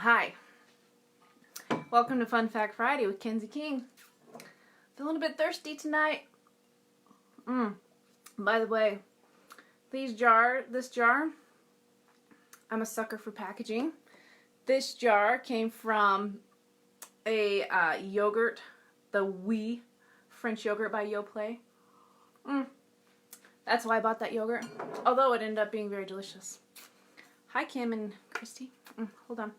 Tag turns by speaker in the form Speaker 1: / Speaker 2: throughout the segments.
Speaker 1: Hi, welcome to Fun Fact Friday with Kenzie King. Feeling a bit thirsty tonight. By the way, this jar, I'm a sucker for packaging. This jar came from a yogurt, the Oui French yogurt by Yoplait. That's why I bought that yogurt, although it ended up being very delicious. Hi, Kim and Christy. Hold on.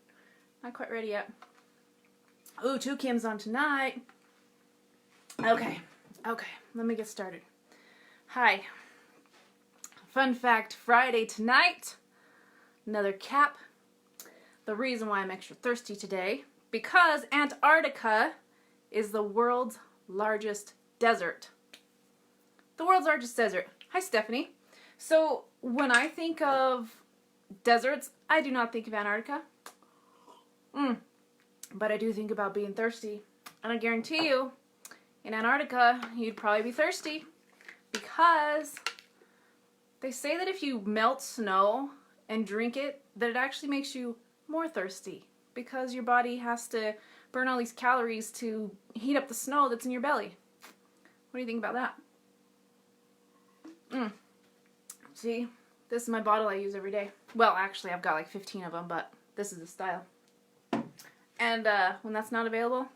Speaker 1: Not quite ready yet. Ooh, 2 Kims on tonight. Okay, let me get started. Hi. Fun Fact Friday tonight. Another cap. The reason why I'm extra thirsty today, because Antarctica is the world's largest desert. The world's largest desert. Hi, Stephanie. So, when I think of deserts, I do not think of Antarctica. But I do think about being thirsty. And I guarantee you, in Antarctica, you'd probably be thirsty. Because they say that if you melt snow and drink it, that it actually makes you more thirsty. Because your body has to burn all these calories to heat up the snow that's in your belly. What do you think about that? See, this is my bottle I use every day. Well, actually, I've got like 15 of them, but this is the style. And when that's not available,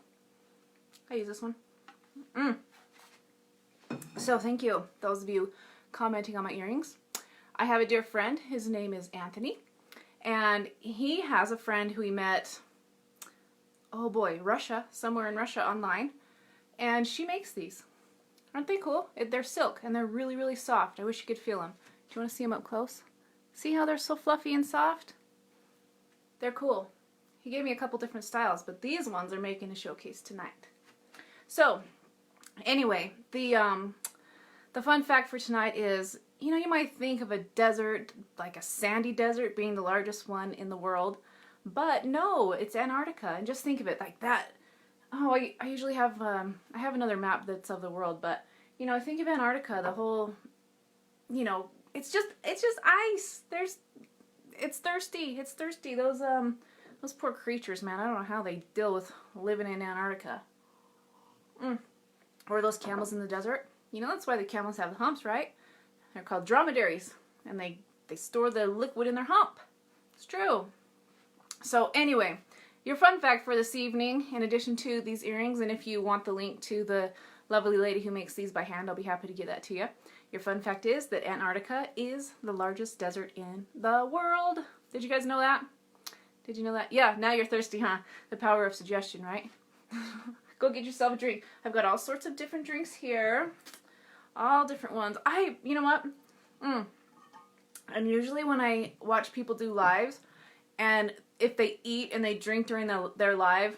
Speaker 1: I use this one. So thank you, those of you commenting on my earrings. I have a dear friend. His name is Anthony. And he has a friend who he met, oh boy, Russia, somewhere in Russia online. And she makes these. Aren't they cool? They're silk, and they're really, really soft. I wish you could feel them. Do you want to see them up close? See how they're so fluffy and soft? They're cool. He gave me a couple different styles, but these ones are making a showcase tonight. So, anyway, the fun fact for tonight is, you know, you might think of a desert, like a sandy desert, being the largest one in the world, but no, it's Antarctica. And just think of it like that. Oh, I usually have, I have another map that's of the world, but, you know, I think of Antarctica, the whole, you know, it's just ice. It's thirsty. Those poor creatures, man. I don't know how they deal with living in Antarctica. Or those camels in the desert. You know, that's why the camels have the humps, right? They're called dromedaries. And they store the liquid in their hump. It's true. So anyway, your fun fact for this evening, in addition to these earrings, and if you want the link to the lovely lady who makes these by hand, I'll be happy to give that to you. Your fun fact is that Antarctica is the largest desert in the world. Did you guys know that? Did you know that? Yeah, now you're thirsty, huh? The power of suggestion, right? Go get yourself a drink. I've got all sorts of different drinks here. All different ones. You know what? And usually when I watch people do lives, and if they eat and they drink during their live,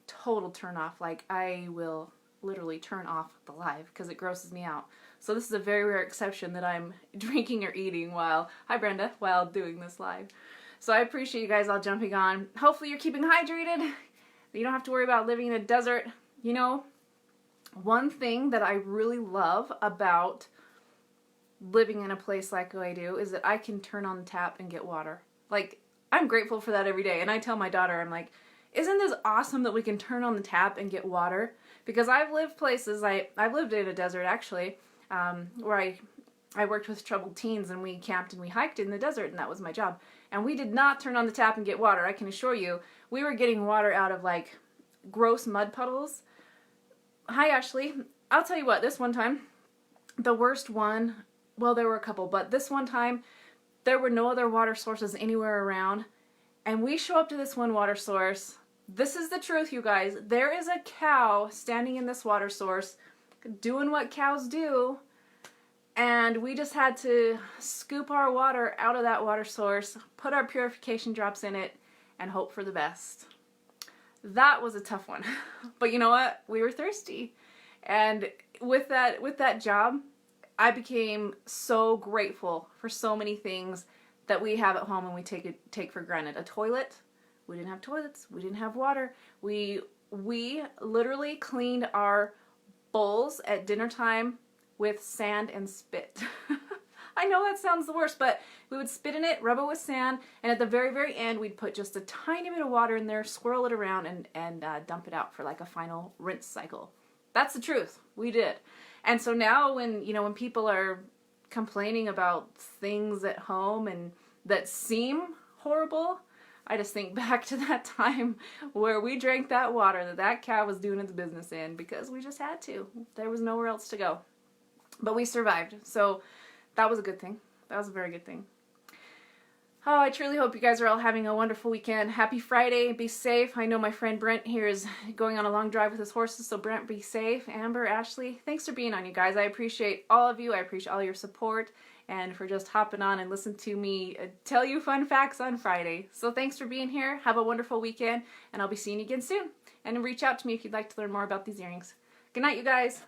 Speaker 1: total turn off. Like, I will literally turn off the live because it grosses me out. So this is a very rare exception that I'm drinking or eating while doing this live. So I appreciate you guys all jumping on. Hopefully you're keeping hydrated. You don't have to worry about living in a desert. You know, one thing that I really love about living in a place like I do is that I can turn on the tap and get water. Like, I'm grateful for that every day. And I tell my daughter, I'm like, isn't this awesome that we can turn on the tap and get water? Because I've lived places, I've lived in a desert actually, where I worked with troubled teens, and we camped and we hiked in the desert, and that was my job. And we did not turn on the tap and get water, I can assure you. We were getting water out of, like, gross mud puddles. Hi, Ashley. I'll tell you what, this one time, the worst one, well, there were a couple, but this one time, there were no other water sources anywhere around, and we show up to this one water source. This is the truth, you guys. There is a cow standing in this water source, doing what cows do, and we just had to scoop our water out of that water source, put our purification drops in it, and hope for the best. That was a tough one. But you know what? We were thirsty. And with that job, I became so grateful for so many things that we have at home and we take for granted. A toilet. We didn't have toilets. We didn't have water. We literally cleaned our bowls at dinner time with sand and spit. I I know that sounds the worst, but we would spit in it, rub it with sand, and at the very, very end, we'd put just a tiny bit of water in there, swirl it around, and dump it out for like a final rinse cycle. That's the truth. We did. And so now when, when people are complaining about things at home and that seem horrible, I just think back to that time where we drank that water that cow was doing its business in because we just had to. There was nowhere else to go. But we survived. So that was a good thing. That was a very good thing. Oh, I truly hope you guys are all having a wonderful weekend. Happy Friday. Be safe. I know my friend Brent here is going on a long drive with his horses, so Brent, be safe. Amber, Ashley, thanks for being on, you guys. I appreciate all of you. I appreciate all your support and for just hopping on and listening to me tell you fun facts on Friday. So thanks for being here. Have a wonderful weekend, and I'll be seeing you again soon. And reach out to me if you'd like to learn more about these earrings. Good night, you guys.